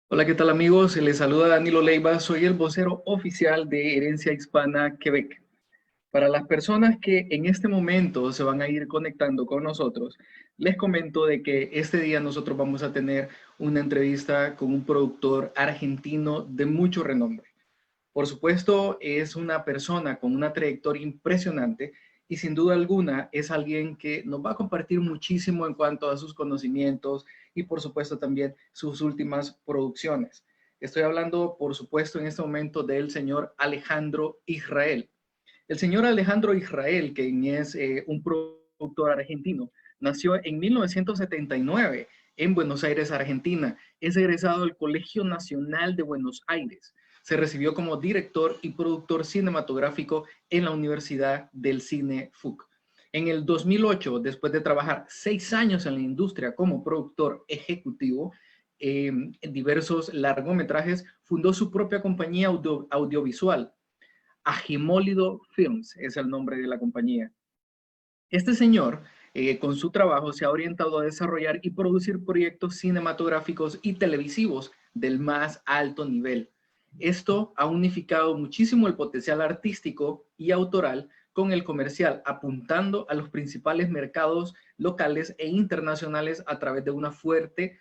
Hola, ¿qué tal amigos? Les saluda Danilo Leiva, soy el vocero oficial de Herencia Hispana Quebec. Para las personas que en este momento se van a ir conectando con nosotros, les comento de que este día nosotros vamos a tener una entrevista con un productor argentino de mucho renombre. Por supuesto, es una persona con una trayectoria impresionante y sin duda alguna es alguien que nos va a compartir muchísimo en cuanto a sus conocimientos y por supuesto también sus últimas producciones. Estoy hablando, por supuesto, en este momento del señor Alejandro Israel. El señor Alejandro Israel, quien es un productor argentino, nació en 1979 en Buenos Aires, Argentina. Es egresado del Colegio Nacional de Buenos Aires. Se recibió como director y productor cinematográfico en la Universidad del Cine FUC. En el 2008, después de trabajar 6 años en la industria como productor ejecutivo en diversos largometrajes, fundó su propia compañía audiovisual. Agimólido Films es el nombre de la compañía. Este señor, con su trabajo, se ha orientado a desarrollar y producir proyectos cinematográficos y televisivos del más alto nivel. Esto ha unificado muchísimo el potencial artístico y autoral con el comercial, apuntando a los principales mercados locales e internacionales a través de una fuerte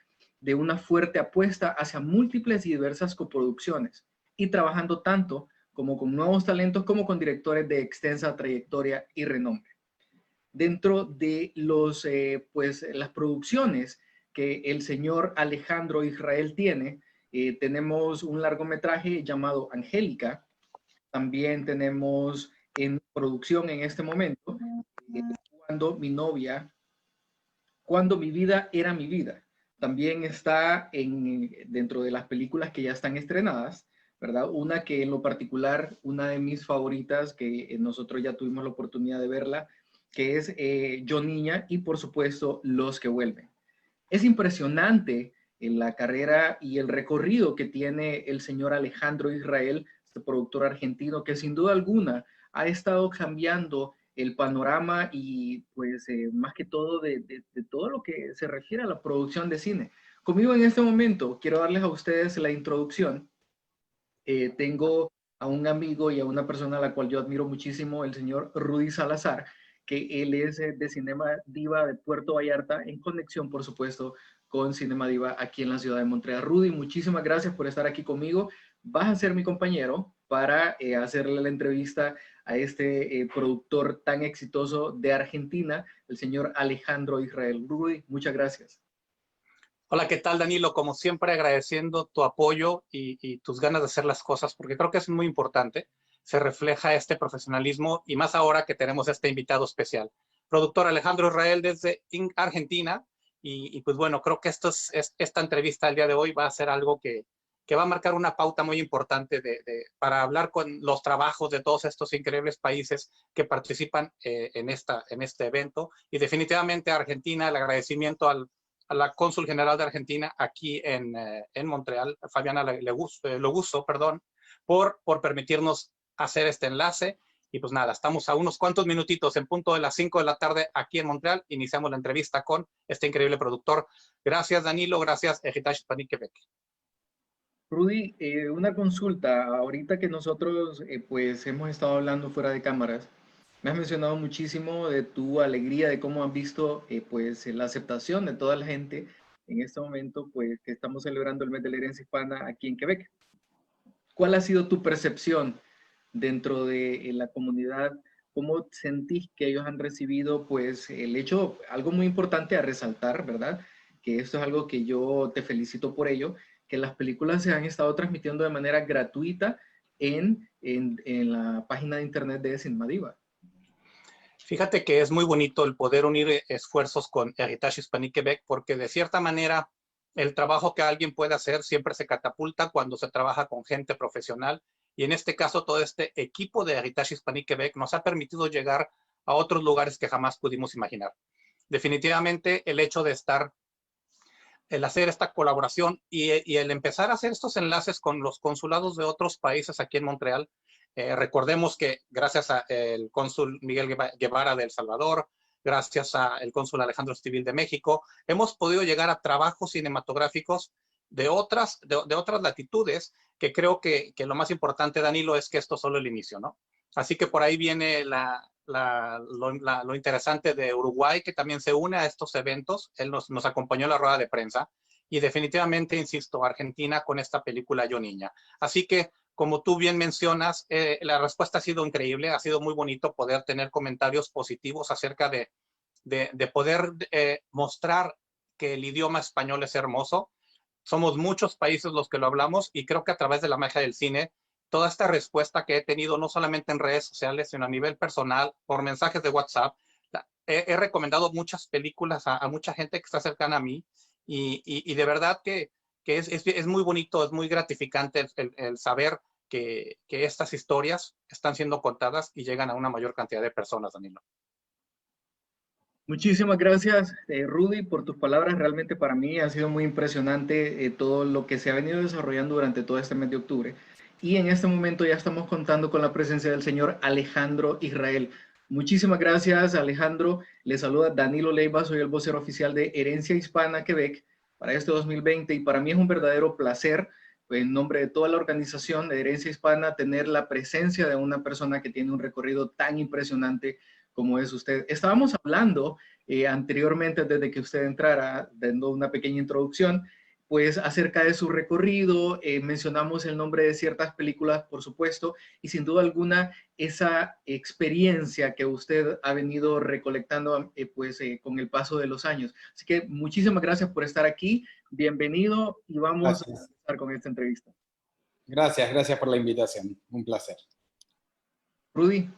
apuesta hacia múltiples y diversas coproducciones y trabajando tanto como con nuevos talentos como con directores de extensa trayectoria y renombre. Dentro de las producciones que el señor Alejandro Israel tiene, tenemos un largometraje llamado Angélica. También tenemos en producción en este momento eh, Cuando mi novia, Cuando mi vida era mi vida. También está dentro de las películas que ya están estrenadas, ¿verdad? Una que en lo particular, una de mis favoritas, que nosotros ya tuvimos la oportunidad de verla, que es Yo Niña y por supuesto Los que vuelven. Es impresionante la carrera y el recorrido que tiene el señor Alejandro Israel, este productor argentino, que sin duda alguna ha estado cambiando el panorama y pues más que todo de todo lo que se refiere a la producción de cine. Conmigo en este momento quiero darles a ustedes la introducción. Tengo a un amigo y a una persona a la cual yo admiro muchísimo, el señor Rudy Salazar, que él es de Cinema Diva de Puerto Vallarta, en conexión, por supuesto, con Cinema Diva aquí en la ciudad de Montreal. Rudy, muchísimas gracias por estar aquí conmigo. Vas a ser mi compañero para hacerle la entrevista a este productor tan exitoso de Argentina, el señor Alejandro Israel. Rudy, muchas gracias. Hola, ¿qué tal, Danilo? Como siempre, agradeciendo tu apoyo y tus ganas de hacer las cosas, porque creo que es muy importante. Se refleja este profesionalismo y más ahora que tenemos este invitado especial. Productor Alejandro Israel desde Argentina. Pues bueno, creo que esta entrevista el día de hoy va a ser algo que va a marcar una pauta muy importante para hablar con los trabajos de todos estos increíbles países que participan en este evento. Y definitivamente Argentina, el agradecimiento a la cónsul general de Argentina aquí en Montreal, Fabiana Loguso, perdón, por permitirnos hacer este enlace. Y pues nada, estamos a unos cuantos minutitos, en punto de las 5 de la tarde aquí en Montreal, iniciamos la entrevista con este increíble productor. Gracias, Danilo, gracias, Heritage Hispanic Quebec. Rudy, una consulta. Ahorita que nosotros pues hemos estado hablando fuera de cámaras, me has mencionado muchísimo de tu alegría, de cómo has visto pues la aceptación de toda la gente en este momento pues que estamos celebrando el mes de la herencia hispana aquí en Quebec. ¿Cuál ha sido tu percepción dentro de la comunidad? ¿Cómo sentís que ellos han recibido pues el hecho, algo muy importante a resaltar, ¿verdad? Que esto es algo que yo te felicito por ello, que las películas se han estado transmitiendo de manera gratuita en la página de internet de Cinema Diva. Fíjate que es muy bonito el poder unir esfuerzos con Heritage Hispanic Quebec, porque de cierta manera el trabajo que alguien puede hacer siempre se catapulta cuando se trabaja con gente profesional. Y en este caso, todo este equipo de Heritage Hispanic Quebec nos ha permitido llegar a otros lugares que jamás pudimos imaginar. Definitivamente el hecho de el hacer esta colaboración y el empezar a hacer estos enlaces con los consulados de otros países aquí en Montreal. Recordemos que gracias al cónsul Miguel Guevara de El Salvador, gracias al cónsul Alejandro Estivil de México, hemos podido llegar a trabajos cinematográficos de otras latitudes, que creo que lo más importante, Danilo, es que esto es solo el inicio, ¿no? Así que por ahí viene lo interesante de Uruguay, que también se une a estos eventos. Él nos acompañó en la rueda de prensa y definitivamente, insisto, Argentina con esta película Yo Niña. Así que, como tú bien mencionas, la respuesta ha sido increíble, ha sido muy bonito poder tener comentarios positivos acerca de poder mostrar que el idioma español es hermoso. Somos muchos países los que lo hablamos y creo que a través de la magia del cine, toda esta respuesta que he tenido, no solamente en redes sociales, sino a nivel personal, por mensajes de WhatsApp, he recomendado muchas películas a mucha gente que está cercana a mí y de verdad que es muy bonito, es muy gratificante el saber que estas historias están siendo contadas y llegan a una mayor cantidad de personas, Danilo. Muchísimas gracias, Rudy, por tus palabras. Realmente para mí ha sido muy impresionante todo lo que se ha venido desarrollando durante todo este mes de octubre. Y en este momento ya estamos contando con la presencia del señor Alejandro Israel. Muchísimas gracias, Alejandro. Le saluda Danilo Leiva, soy el vocero oficial de Herencia Hispana Quebec para este 2020 y para mí es un verdadero placer, en nombre de toda la organización de Herencia Hispana, tener la presencia de una persona que tiene un recorrido tan impresionante como es usted. Estábamos hablando anteriormente, desde que usted entrara, dando una pequeña introducción, pues acerca de su recorrido, mencionamos el nombre de ciertas películas, por supuesto, y sin duda alguna esa experiencia que usted ha venido recolectando con el paso de los años. Así que muchísimas gracias por estar aquí, bienvenido y vamos a empezar con esta entrevista. Gracias, gracias por la invitación, un placer. Rudy.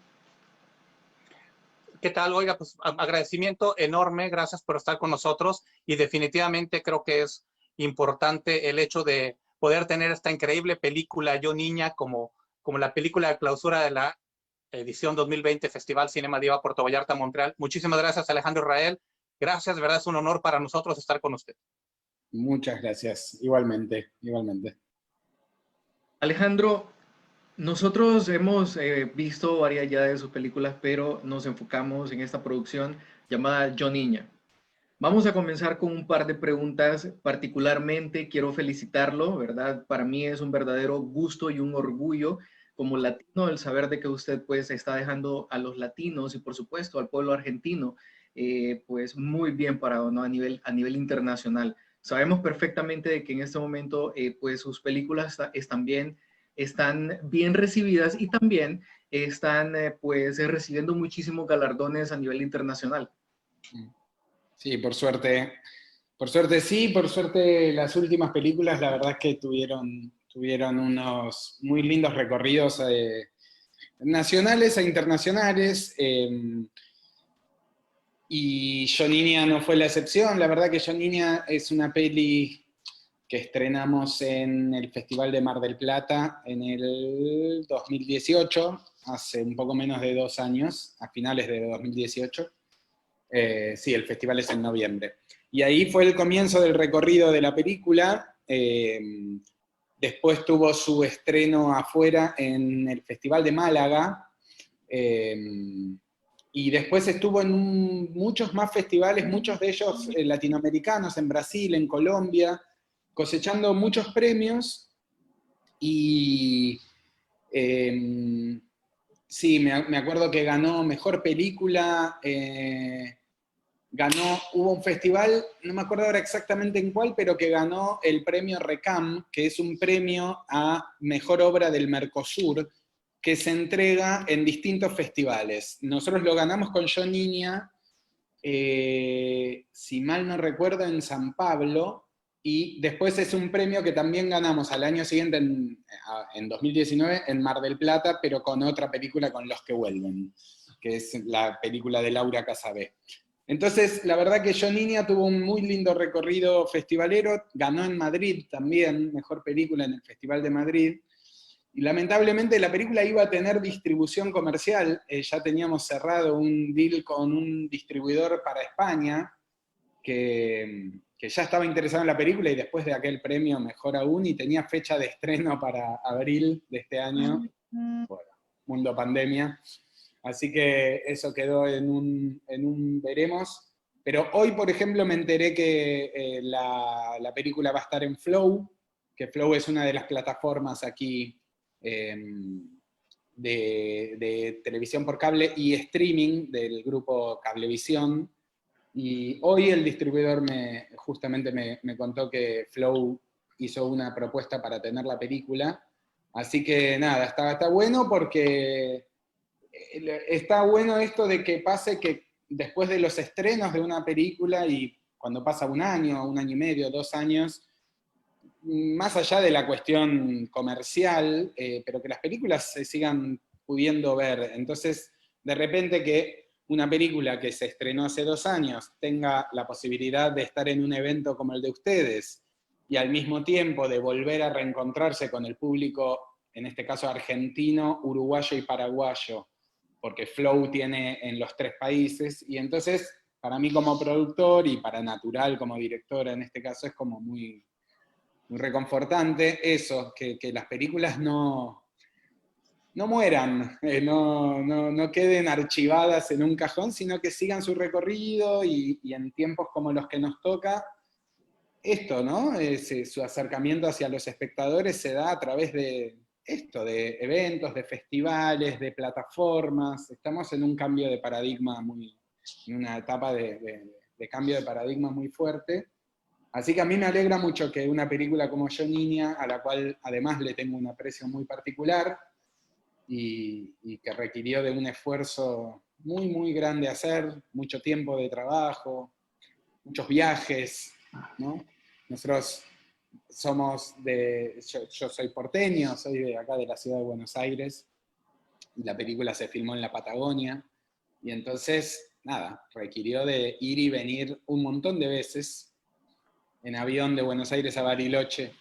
¿Qué tal? Oiga, pues agradecimiento enorme, gracias por estar con nosotros y definitivamente creo que es importante el hecho de poder tener esta increíble película Yo Niña como la película de clausura de la edición 2020 Festival Cinema Diva Puerto Vallarta, Montreal. Muchísimas gracias, Alejandro Israel. Gracias, de verdad es un honor para nosotros estar con usted. Muchas gracias, igualmente, igualmente. Alejandro, nosotros hemos visto varias ya de sus películas, pero nos enfocamos en esta producción llamada Yo Niña. Vamos a comenzar con un par de preguntas. Particularmente quiero felicitarlo, ¿verdad? Para mí es un verdadero gusto y un orgullo como latino el saber de que usted pues está dejando a los latinos y por supuesto al pueblo argentino pues muy bien parado, ¿no? A nivel internacional. Sabemos perfectamente de que en este momento pues sus películas están bien recibidas y también están pues recibiendo muchísimos galardones a nivel internacional. Sí, por suerte sí, por suerte las últimas películas la verdad es que tuvieron unos muy lindos recorridos nacionales e internacionales, y Yo Niña no fue la excepción. La verdad que Yo Niña es una peli que estrenamos en el Festival de Mar del Plata en el 2018, hace un poco menos de 2 años, a finales de 2018. Sí, el festival es en noviembre. Y ahí fue el comienzo del recorrido de la película. Después tuvo su estreno afuera en el Festival de Málaga. Y después estuvo en muchos más festivales, muchos de ellos latinoamericanos, en Brasil, en Colombia, cosechando muchos premios. Y sí, me acuerdo que ganó Mejor Película, hubo un festival, no me acuerdo ahora exactamente en cuál, pero que ganó el premio RECAM, que es un premio a Mejor Obra del Mercosur, que se entrega en distintos festivales. Nosotros lo ganamos con Yo Niña, si mal no recuerdo, en San Pablo, y después es un premio que también ganamos al año siguiente, en 2019, en Mar del Plata, pero con otra película, Con los que vuelven, que es la película de Laura Casabé. Entonces, la verdad que Yo Niña tuvo un muy lindo recorrido festivalero, ganó en Madrid también, Mejor Película en el Festival de Madrid, y lamentablemente la película iba a tener distribución comercial, ya teníamos cerrado un deal con un distribuidor para España, que ya estaba interesado en la película y después de aquel premio mejor aún, y tenía fecha de estreno para abril de este año, bueno, mundo pandemia, así que eso quedó en un veremos, Pero hoy, por ejemplo, me enteré que la película va a estar en Flow, que Flow es una de las plataformas aquí de televisión por cable y streaming del grupo Cablevisión. Y hoy el distribuidor justamente me contó que Flow hizo una propuesta para tener la película. Así que nada, está bueno porque está bueno esto de que pase que después de los estrenos de una película y cuando pasa un año y medio, 2 años, más allá de la cuestión comercial, pero que las películas se sigan pudiendo ver. Entonces, de repente que una película que se estrenó hace 2 años tenga la posibilidad de estar en un evento como el de ustedes y al mismo tiempo de volver a reencontrarse con el público, en este caso argentino, uruguayo y paraguayo, porque Flow tiene en los 3 países, y entonces para mí como productor y para Natural como directora en este caso es como muy reconfortante eso, que las películas no mueran, no queden archivadas en un cajón, sino que sigan su recorrido y en tiempos como los que nos toca, esto, ¿no? Su acercamiento hacia los espectadores se da a través de esto, de eventos, de festivales, de plataformas. Estamos en un cambio de paradigma en una etapa de cambio de paradigma muy fuerte. Así que a mí me alegra mucho que una película como Yo Niña, a la cual además le tengo un aprecio muy particular, y que requirió de un esfuerzo muy, muy grande hacer, mucho tiempo de trabajo, muchos viajes, ¿no? Nosotros somos yo soy porteño, soy de acá de la ciudad de Buenos Aires, y la película se filmó en la Patagonia, y entonces, nada, requirió de ir y venir un montón de veces, en avión de Buenos Aires a Bariloche,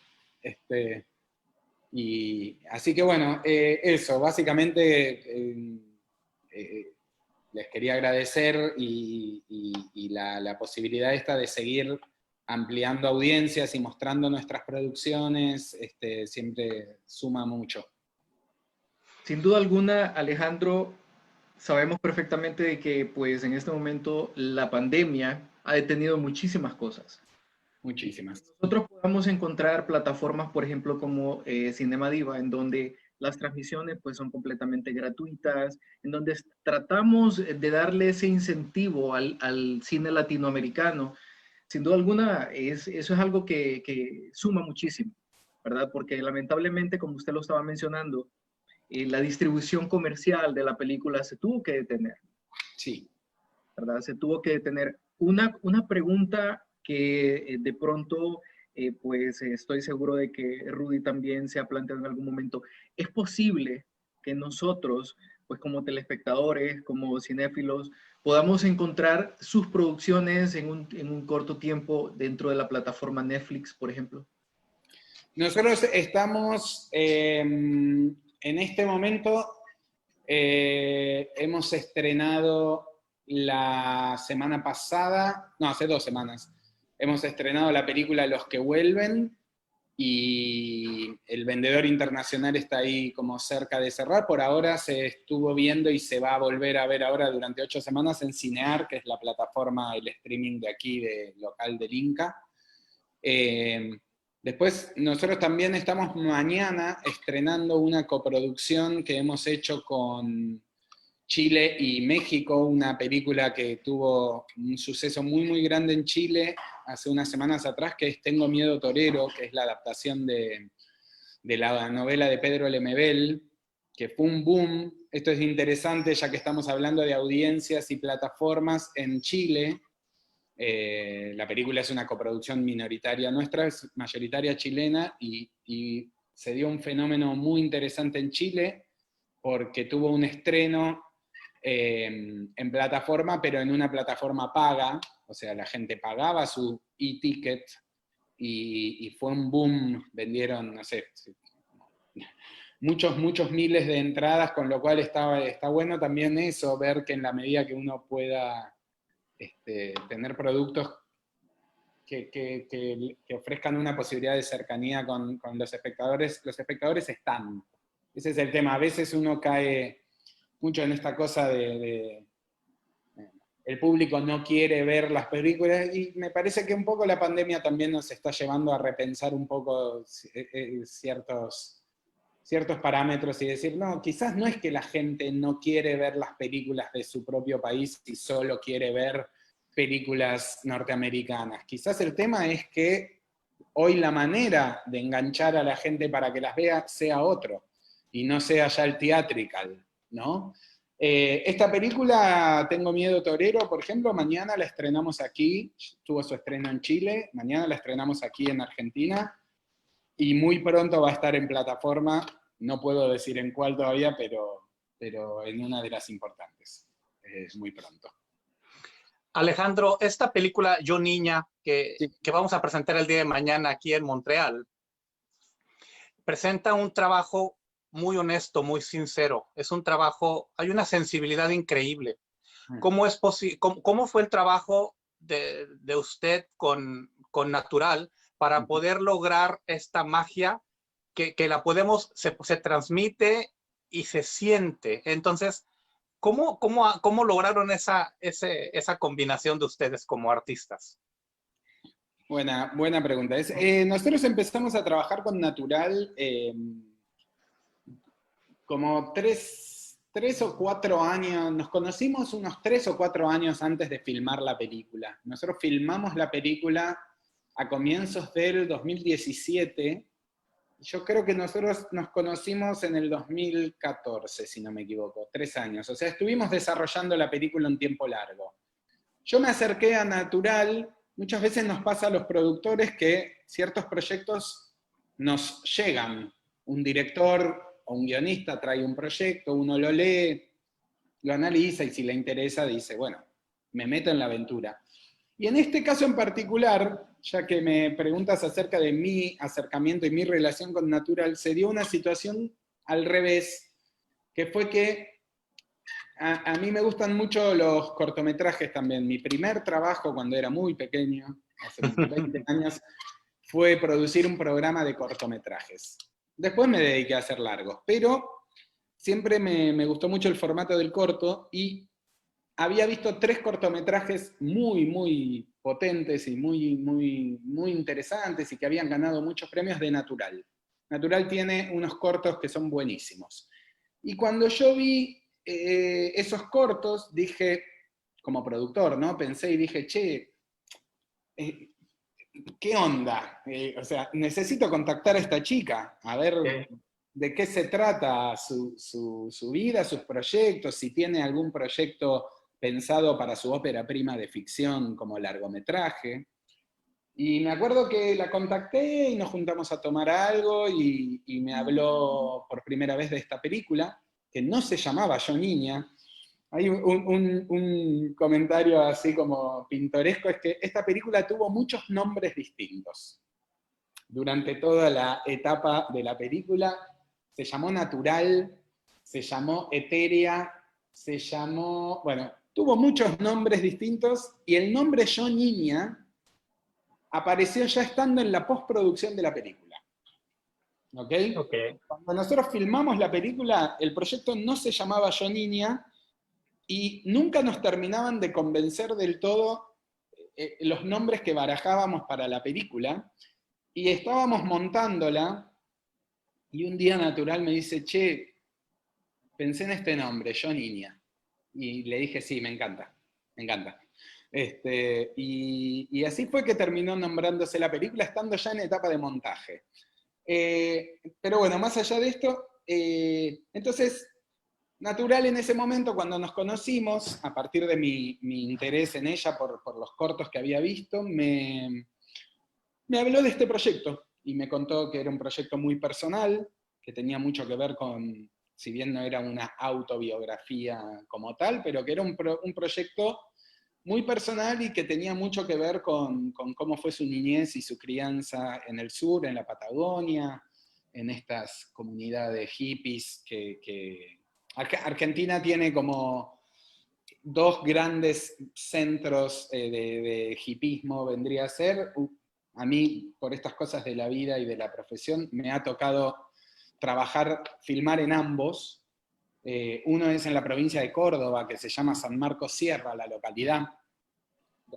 y así que bueno, eso, básicamente les quería agradecer y la posibilidad esta de seguir ampliando audiencias y mostrando nuestras producciones, siempre suma mucho. Sin duda alguna, Alejandro, sabemos perfectamente de que pues en este momento la pandemia ha detenido muchísimas cosas. Muchísimas. Nosotros podamos encontrar plataformas, por ejemplo, como Cinema Diva, en donde las transmisiones pues son completamente gratuitas, en donde tratamos de darle ese incentivo al cine latinoamericano. Sin duda alguna, eso es algo que suma muchísimo, ¿verdad? Porque lamentablemente, como usted lo estaba mencionando, la distribución comercial de la película se tuvo que detener. Sí. ¿Verdad? Se tuvo que detener. Una pregunta que de pronto, pues estoy seguro de que Rudy también se ha planteado en algún momento. ¿Es posible que nosotros, pues como telespectadores, como cinéfilos, podamos encontrar sus producciones en un corto tiempo dentro de la plataforma Netflix, por ejemplo? Nosotros estamos, en este momento, hemos estrenado la semana pasada, no, hace 2 semanas, hemos estrenado la película Los que vuelven, y El vendedor internacional está ahí como cerca de cerrar. Por ahora se estuvo viendo y se va a volver a ver ahora durante 8 semanas en Cinear, que es la plataforma, el streaming de aquí, local del Inca. Después nosotros también estamos mañana estrenando una coproducción que hemos hecho con Chile y México, una película que tuvo un suceso muy muy grande en Chile hace unas semanas atrás, que es Tengo miedo torero, que es la adaptación de la novela de Pedro Lemebel, que fue un boom. Esto es interesante ya que estamos hablando de audiencias y plataformas en Chile. La película es una coproducción minoritaria nuestra, es mayoritaria chilena, y se dio un fenómeno muy interesante en Chile porque tuvo un estreno en plataforma, pero en una plataforma paga, o sea, la gente pagaba su e-ticket y fue un boom, vendieron, no sé, muchos miles de entradas, con lo cual está bueno también eso, ver que en la medida que uno pueda tener productos que ofrezcan una posibilidad de cercanía con los espectadores están. Ese es el tema. A veces uno cae mucho en esta cosa el público no quiere ver las películas, y me parece que un poco la pandemia también nos está llevando a repensar un poco ciertos parámetros y decir, no, quizás no es que la gente no quiere ver las películas de su propio país y solo quiere ver películas norteamericanas. Quizás el tema es que hoy la manera de enganchar a la gente para que las vea sea otro, y no sea ya el theatrical, ¿no? Esta película, Tengo miedo torero, por ejemplo, mañana la estrenamos aquí, tuvo su estreno en Chile, mañana la estrenamos aquí en Argentina, y muy pronto va a estar en plataforma, no puedo decir en cuál todavía, pero en una de las importantes, muy pronto. Alejandro, esta película Yo Niña, Sí. que vamos a presentar el día de mañana aquí en Montreal, presenta un trabajo muy honesto, muy sincero. Es un trabajo, hay una sensibilidad increíble. ¿Cómo fue el trabajo de usted con Natural para poder lograr esta magia que la podemos, se transmite y se siente? Entonces, ¿cómo lograron esa combinación de ustedes como artistas? Buena pregunta. Nosotros empezamos a trabajar con Natural como tres o cuatro años, nos conocimos unos 3 o 4 años antes de filmar la película. Nosotros filmamos la película a comienzos del 2017. Yo creo que nosotros nos conocimos en el 2014, si no me equivoco, 3 años. O sea, estuvimos desarrollando la película un tiempo largo. Yo me acerqué a Natural, muchas veces nos pasa a los productores que ciertos proyectos nos llegan. Un director o un guionista trae un proyecto, uno lo lee, lo analiza y si le interesa dice, bueno, me meto en la aventura. Y en este caso en particular, ya que me preguntas acerca de mi acercamiento y mi relación con Natural, se dio una situación al revés, que fue que a mí me gustan mucho los cortometrajes también. Mi primer trabajo cuando era muy pequeño, hace 20 años, fue producir un programa de cortometrajes. Después me dediqué a hacer largos, pero siempre me gustó mucho el formato del corto y había visto 3 cortometrajes muy potentes y muy interesantes y que habían ganado muchos premios de Natural. Natural tiene unos cortos que son buenísimos. Y cuando yo vi esos cortos, dije, como productor, ¿no? Pensé y dije, che, ¿qué onda? O sea, necesito contactar a esta chica, a ver de qué se trata su vida, sus proyectos, si tiene algún proyecto pensado para su ópera prima de ficción como largometraje. Y me acuerdo que la contacté y nos juntamos a tomar algo y me habló por primera vez de esta película, que no se llamaba Yo Niña. Hay un comentario así como pintoresco, es que esta película tuvo muchos nombres distintos. Durante toda la etapa de la película se llamó Natural, se llamó Etérea, se llamó, bueno, tuvo muchos nombres distintos y el nombre Yo Niña apareció ya estando en la postproducción de la película. ¿Ok? Okay. Cuando nosotros filmamos la película, el proyecto no se llamaba Yo Niña y nunca nos terminaban de convencer del todo los nombres que barajábamos para la película y estábamos montándola y un día Natural me dice, che, pensé en este nombre, Yo Niña. Y le dije, sí, me encanta, me encanta. Y así fue que terminó nombrándose la película, estando ya en etapa de montaje. Pero bueno, más allá de esto, entonces, Natural en ese momento, cuando nos conocimos, a partir de mi interés en ella por los cortos que había visto, me habló de este proyecto y me contó que era un proyecto muy personal, que tenía mucho que ver con, si bien no era una autobiografía como tal, pero que era un proyecto muy personal y que tenía mucho que ver con cómo fue su niñez y su crianza en el sur, en la Patagonia, en estas comunidades hippies que Argentina tiene como 2 grandes centros de hipismo, vendría a ser. A mí, por estas cosas de la vida y de la profesión, me ha tocado trabajar, filmar en ambos. Uno es en la provincia de Córdoba, que se llama San Marcos Sierra, la localidad,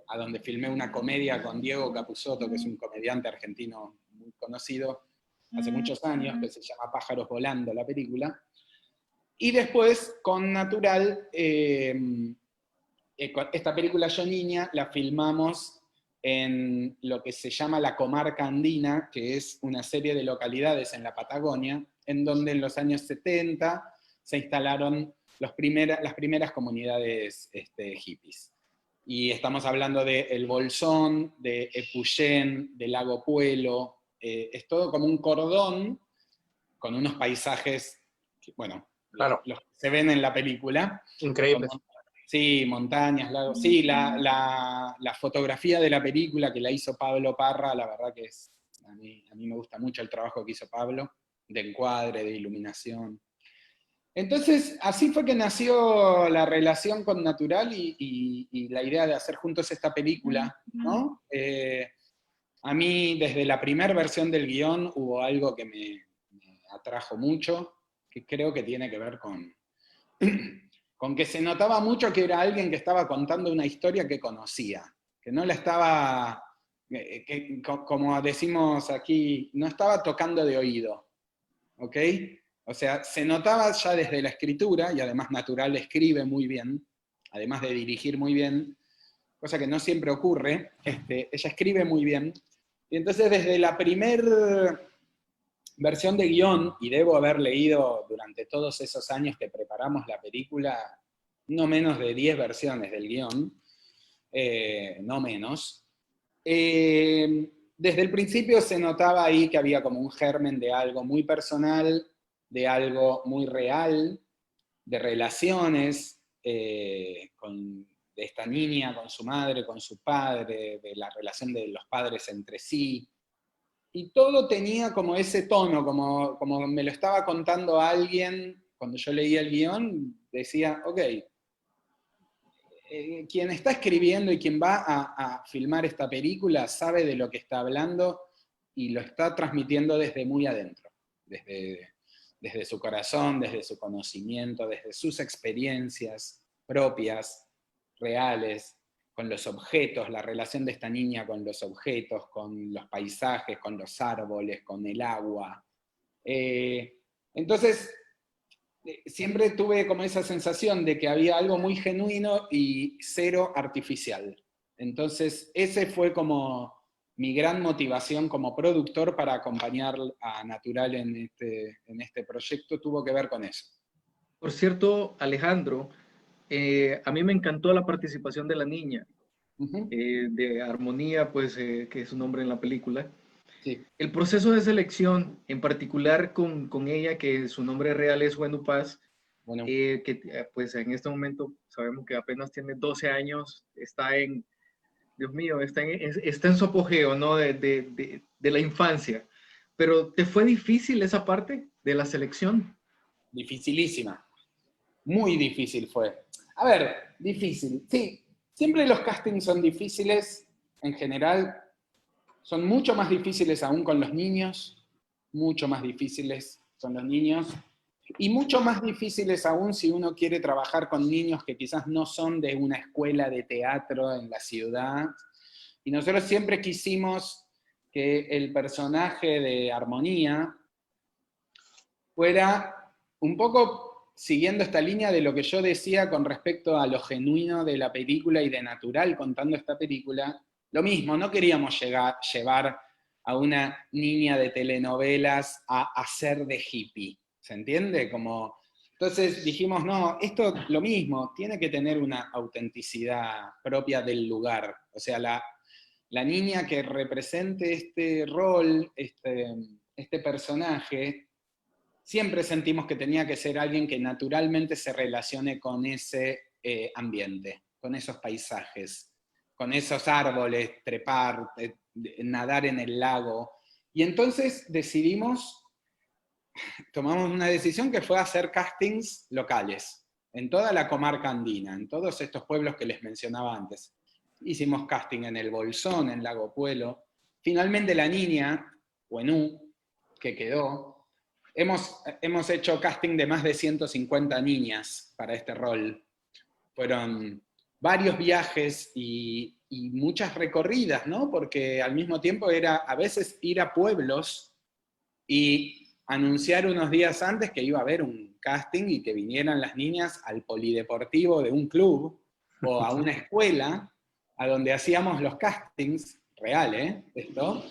a donde filmé una comedia con Diego Capusotto, que es un comediante argentino muy conocido hace muchos años, que se llama Pájaros Volando, la película. Y después, con Natural, esta película Yo Niña la filmamos en lo que se llama la Comarca Andina, que es una serie de localidades en la Patagonia, en donde en los años 70 se instalaron las primeras comunidades hippies. Y estamos hablando de El Bolsón, de Epuyén, de Lago Puelo. Es todo como un cordón con unos paisajes, que, bueno, Claro. los que se ven en la película. Increíble. Sí, montañas, lagos. Sí, la fotografía de la película que la hizo Pablo Parra, la verdad que es, a mí me gusta mucho el trabajo que hizo Pablo, de encuadre, de iluminación. Entonces, así fue que nació la relación con Natural y la idea de hacer juntos esta película, ¿no? A mí, desde la primera versión del guión, hubo algo que me atrajo mucho, que creo que tiene que ver con que se notaba mucho que era alguien que estaba contando una historia que conocía, que no la estaba, como decimos aquí, no estaba tocando de oído, ¿ok? O sea, se notaba ya desde la escritura, y además Natural escribe muy bien, además de dirigir muy bien, cosa que no siempre ocurre, ella escribe muy bien, y entonces desde la primera versión de guión, y debo haber leído durante todos esos años que preparamos la película, no menos de 10 versiones del guión, no menos. Desde el principio se notaba ahí que había como un germen de algo muy personal, de algo muy real, de relaciones de esta niña con su madre, con su padre, de la relación de los padres entre sí. Y todo tenía como ese tono, como me lo estaba contando alguien, cuando yo leía el guión, decía, ok, quien está escribiendo y quien va a filmar esta película sabe de lo que está hablando y lo está transmitiendo desde muy adentro, desde su corazón, desde su conocimiento, desde sus experiencias propias, reales, con los objetos, la relación de esta niña con los objetos, con los paisajes, con los árboles, con el agua. Entonces, siempre tuve como esa sensación de que había algo muy genuino y cero artificial. Entonces, ese fue como mi gran motivación como productor para acompañar a Natural en este proyecto, tuvo que ver con eso. Por cierto, Alejandro, a mí me encantó la participación de la niña, de Armonía, pues, que es su nombre en la película. Sí. El proceso de selección, en particular con ella, que su nombre real es Wenu Paz, Bueno. que pues en este momento sabemos que apenas tiene 12 años, está en, Dios mío, está en su apogeo, ¿no? De la infancia. Pero ¿te fue difícil esa parte de la selección? Dificilísima. Muy difícil fue. A ver, difícil. Sí, siempre los castings son difíciles, en general. Son mucho más difíciles aún con los niños, mucho más difíciles con los niños, y mucho más difíciles aún si uno quiere trabajar con niños que quizás no son de una escuela de teatro en la ciudad. Y nosotros siempre quisimos que el personaje de Armonía fuera un poco siguiendo esta línea de lo que yo decía con respecto a lo genuino de la película y de Natural contando esta película. Lo mismo, no queríamos llevar a una niña de telenovelas a hacer de hippie, ¿se entiende? Entonces dijimos, no, esto lo mismo, tiene que tener una autenticidad propia del lugar. O sea, la niña que represente este rol, este personaje, siempre sentimos que tenía que ser alguien que naturalmente se relacione con ese ambiente, con esos paisajes, con esos árboles, trepar, nadar en el lago. Y entonces tomamos una decisión que fue hacer castings locales, en toda la comarca andina, en todos estos pueblos que les mencionaba antes. Hicimos casting en El Bolsón, en Lago Puelo. Finalmente la niña, Wenu, que quedó, Hemos hecho casting de más de 150 niñas para este rol. Fueron varios viajes y muchas recorridas, ¿no? Porque al mismo tiempo era a veces ir a pueblos y anunciar unos días antes que iba a haber un casting y que vinieran las niñas al polideportivo de un club o a una escuela a donde hacíamos los castings, real, esto.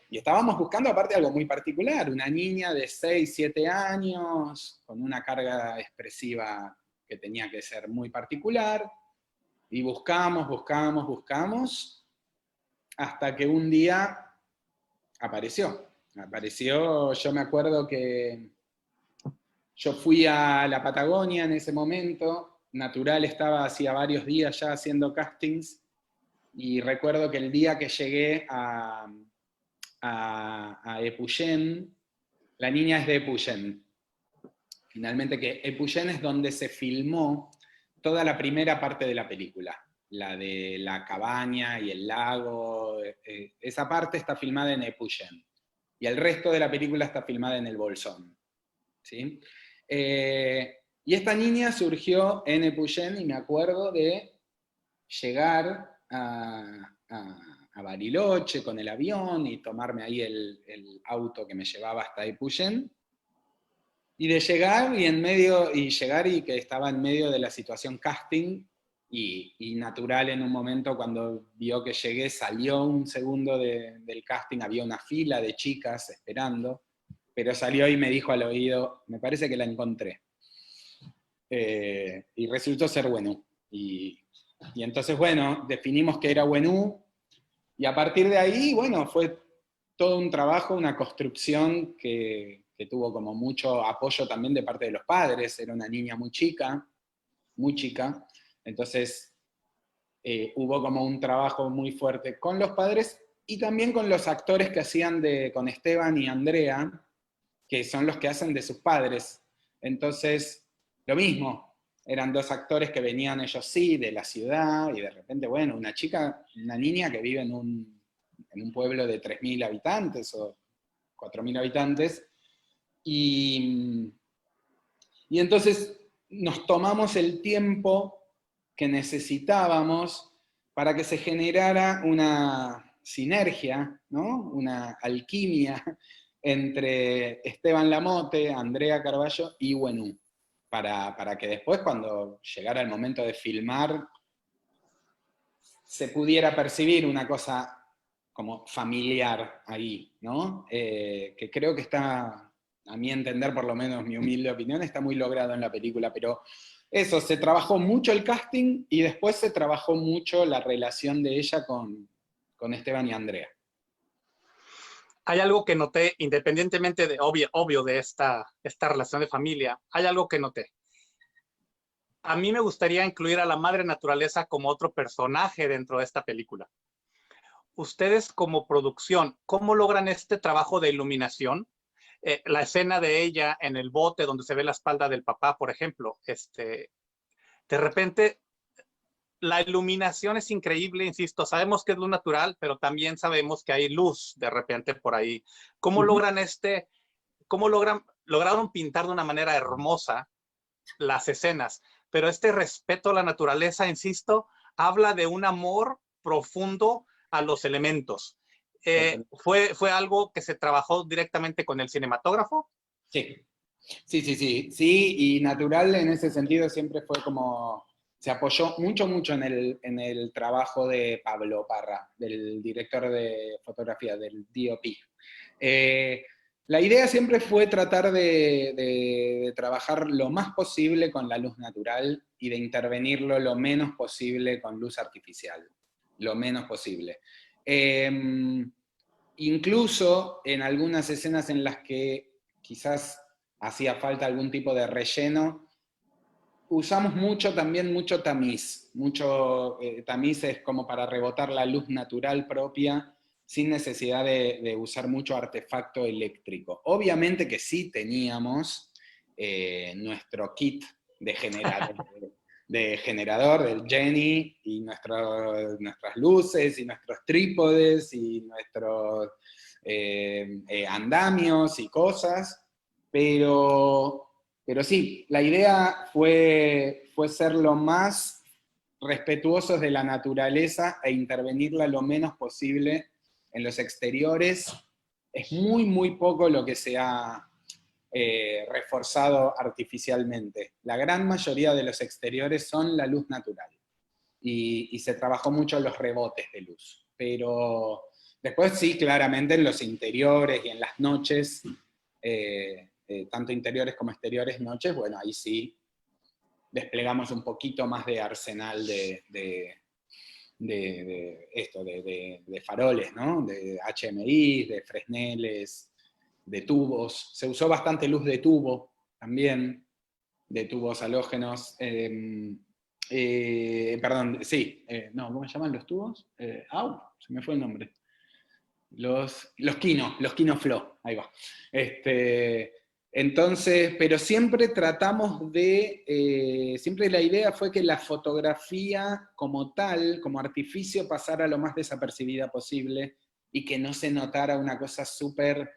Y estábamos buscando aparte algo muy particular, una niña de 6, 7 años, con una carga expresiva que tenía que ser muy particular, y buscamos, hasta que un día apareció. Yo me acuerdo que yo fui a la Patagonia en ese momento, Natural estaba hacía varios días ya haciendo castings, y recuerdo que el día que llegué a Epuyén, la niña es de Epuyén. Finalmente que Epuyén es donde se filmó toda la primera parte de la película, la de la cabaña y el lago, esa parte está filmada en Epuyén, y el resto de la película está filmada en el Bolsón. ¿Sí? Y esta niña surgió en Epuyén, y me acuerdo de llegar a Bariloche con el avión y tomarme ahí el auto que me llevaba hasta Epuyén, y de llegar y que estaba en medio de la situación casting, y Natural en un momento cuando vio que llegué salió un segundo del casting, había una fila de chicas esperando, pero salió y me dijo al oído, me parece que la encontré. Y resultó ser Wenú. Y entonces, bueno, definimos que era Wenú, y a partir de ahí, bueno, fue todo un trabajo, una construcción que tuvo como mucho apoyo también de parte de los padres. Era una niña muy chica, entonces hubo como un trabajo muy fuerte con los padres y también con los actores que hacían con Esteban y Andrea, que son los que hacen de sus padres. Entonces, lo mismo, eran dos actores que venían ellos sí, de la ciudad, y de repente, bueno, una niña que vive en un pueblo de 3.000 habitantes o 4.000 habitantes, y entonces nos tomamos el tiempo que necesitábamos para que se generara una sinergia, ¿no? Una alquimia entre Esteban Lamote, Andrea Carballo y Wenú, para que después, cuando llegara el momento de filmar, se pudiera percibir una cosa como familiar ahí, ¿no? Que creo que está, a mi entender, por lo menos mi humilde opinión, está muy logrado en la película, pero eso, se trabajó mucho el casting y después se trabajó mucho la relación de ella con Esteban y Andrea. Hay algo que noté, independientemente de obvio de esta relación de familia, hay algo que noté. A mí me gustaría incluir a la madre naturaleza como otro personaje dentro de esta película. Ustedes como producción, ¿cómo logran este trabajo de iluminación? La escena de ella en el bote donde se ve la espalda del papá, por ejemplo, de repente la iluminación es increíble, insisto, sabemos que es luz natural, pero también sabemos que hay luz de repente por ahí. ¿Cómo logran lograron pintar de una manera hermosa las escenas? Pero este respeto a la naturaleza, insisto, habla de un amor profundo a los elementos. ¿Fue algo que se trabajó directamente con el cinematógrafo? Sí, y Natural en ese sentido siempre fue como, se apoyó mucho en el trabajo de Pablo Parra, del director de fotografía, del DOP. La idea siempre fue tratar de trabajar lo más posible con la luz natural y de intervenirlo lo menos posible con luz artificial, lo menos posible. Incluso en algunas escenas en las que quizás hacía falta algún tipo de relleno, usamos mucho tamiz. Tamiz es como para rebotar la luz natural propia, sin necesidad de usar mucho artefacto eléctrico. Obviamente que sí teníamos nuestro kit de generador del Jenny, y nuestras luces, y nuestros trípodes, y nuestros andamios y cosas, Pero sí, la idea fue ser lo más respetuosos de la naturaleza e intervenirla lo menos posible en los exteriores. Es muy, muy poco lo que se ha reforzado artificialmente. La gran mayoría de los exteriores son la luz natural. Y se trabajó mucho los rebotes de luz. Pero después sí, claramente en los interiores y en las noches, tanto interiores como exteriores noches, bueno, ahí sí desplegamos un poquito más de arsenal de faroles, ¿no? De HMI, de Fresneles, de tubos. Se usó bastante luz de tubo también, de tubos halógenos. Perdón, sí, no, ¿cómo se llaman los tubos? Se me fue el nombre. Los Kino Flow, ahí va. Entonces, pero siempre tratamos siempre la idea fue que la fotografía como tal, como artificio, pasara lo más desapercibida posible y que no se notara una cosa súper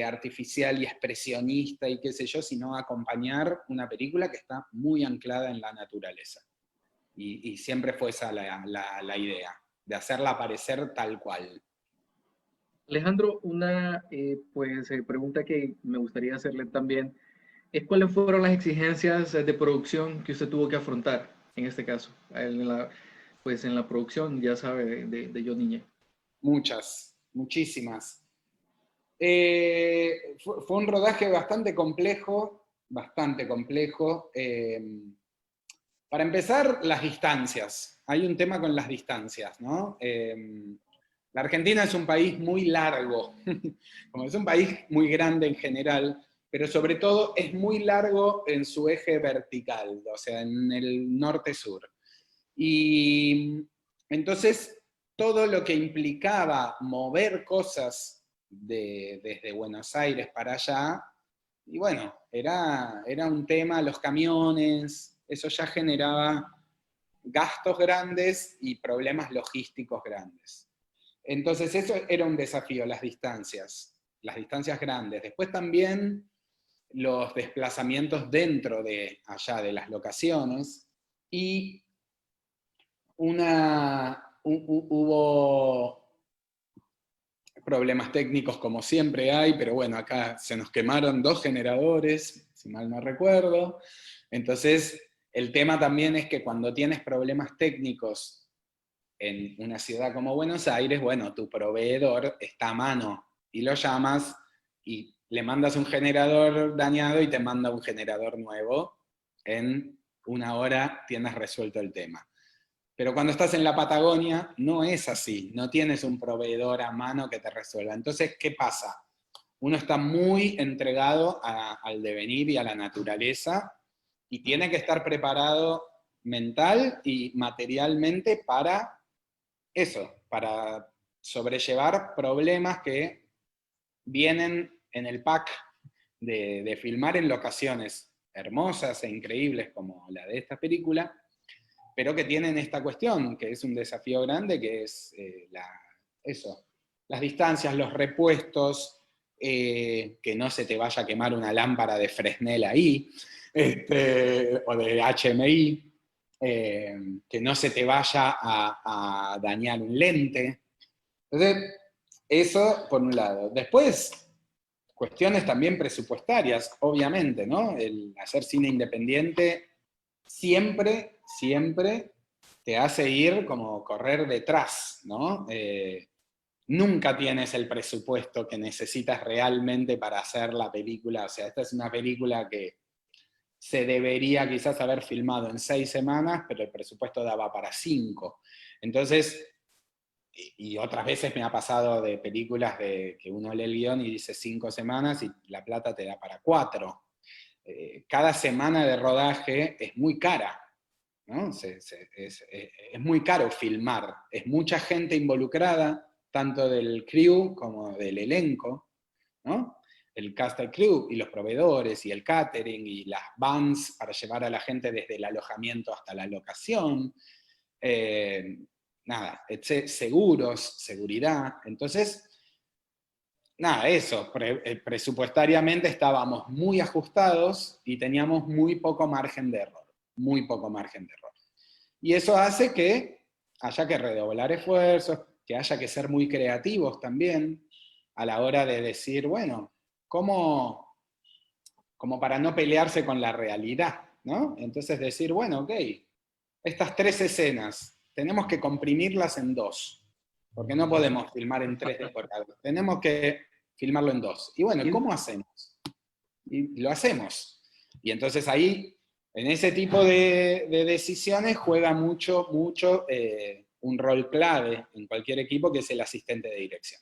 artificial y expresionista y qué sé yo, sino acompañar una película que está muy anclada en la naturaleza. Y siempre fue esa la idea, de hacerla aparecer tal cual. Alejandro, una pregunta que me gustaría hacerle también es cuáles fueron las exigencias de producción que usted tuvo que afrontar en este caso, en la producción, ya sabe, de Yo Niña. Muchas, muchísimas. Fue un rodaje bastante complejo, bastante complejo. Para empezar, las distancias. Hay un tema con las distancias, ¿no? La Argentina es un país muy largo, como es un país muy grande en general, pero sobre todo es muy largo en su eje vertical, o sea, en el norte-sur. Y entonces todo lo que implicaba mover cosas desde Buenos Aires para allá, y bueno, era un tema, los camiones, eso ya generaba gastos grandes y problemas logísticos grandes. Entonces eso era un desafío, las distancias grandes. Después también los desplazamientos dentro de allá de las locaciones, y hubo problemas técnicos como siempre hay, pero bueno, acá se nos quemaron 2 generadores, si mal no recuerdo. Entonces, el tema también es que cuando tienes problemas técnicos en una ciudad como Buenos Aires, bueno, tu proveedor está a mano y lo llamas y le mandas un generador dañado y te manda un generador nuevo. En 1 hora tienes resuelto el tema. Pero cuando estás en la Patagonia no es así, no tienes un proveedor a mano que te resuelva. Entonces, ¿qué pasa? Uno está muy entregado al devenir y a la naturaleza y tiene que estar preparado mental y materialmente para eso, para sobrellevar problemas que vienen en el pack de filmar en locaciones hermosas e increíbles como la de esta película, pero que tienen esta cuestión, que es un desafío grande, que es las distancias, los repuestos, que no se te vaya a quemar una lámpara de Fresnel ahí, o de HMI, que no se te vaya a dañar un lente. Entonces, eso por un lado. Después, cuestiones también presupuestarias, obviamente, ¿no? El hacer cine independiente siempre te hace ir como correr detrás, ¿no? Nunca tienes el presupuesto que necesitas realmente para hacer la película. O sea, esta es una película que se debería quizás haber filmado en 6 semanas, pero el presupuesto daba para 5. Entonces, y otras veces me ha pasado de películas de que uno lee el guión y dice 5 semanas y la plata te da para 4. Cada semana de rodaje es muy cara, ¿no? Es muy caro filmar, es mucha gente involucrada, tanto del crew como del elenco, ¿no? El cast and crew y los proveedores y el catering y las vans para llevar a la gente desde el alojamiento hasta la locación, seguros, seguridad. Entonces, nada, eso, presupuestariamente estábamos muy ajustados y teníamos muy poco margen de error, muy poco margen de error. Y eso hace que haya que redoblar esfuerzos, que haya que ser muy creativos también a la hora de decir, bueno, ¿cómo, como para no pelearse con la realidad, ¿no? Entonces decir, bueno, ok, estas 3 escenas, tenemos que comprimirlas en 2, porque no podemos filmar en 3 temporadas, tenemos que filmarlo en 2. Y bueno, ¿cómo hacemos? Y lo hacemos. Y entonces ahí, en ese tipo de decisiones, juega mucho un rol clave en cualquier equipo, que es el asistente de dirección.